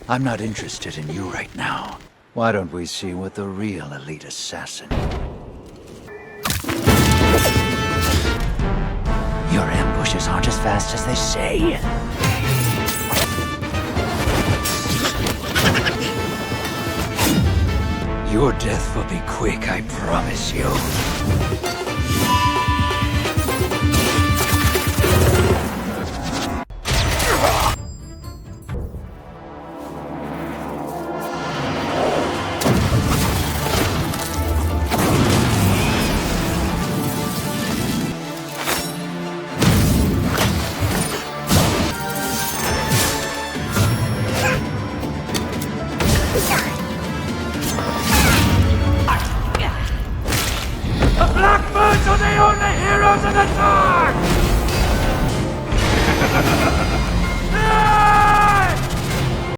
I'm not interested in you right now. Why don't we see what the real elite assassin... Your ambushes aren't as fast as they say. Your death will be quick, I promise you.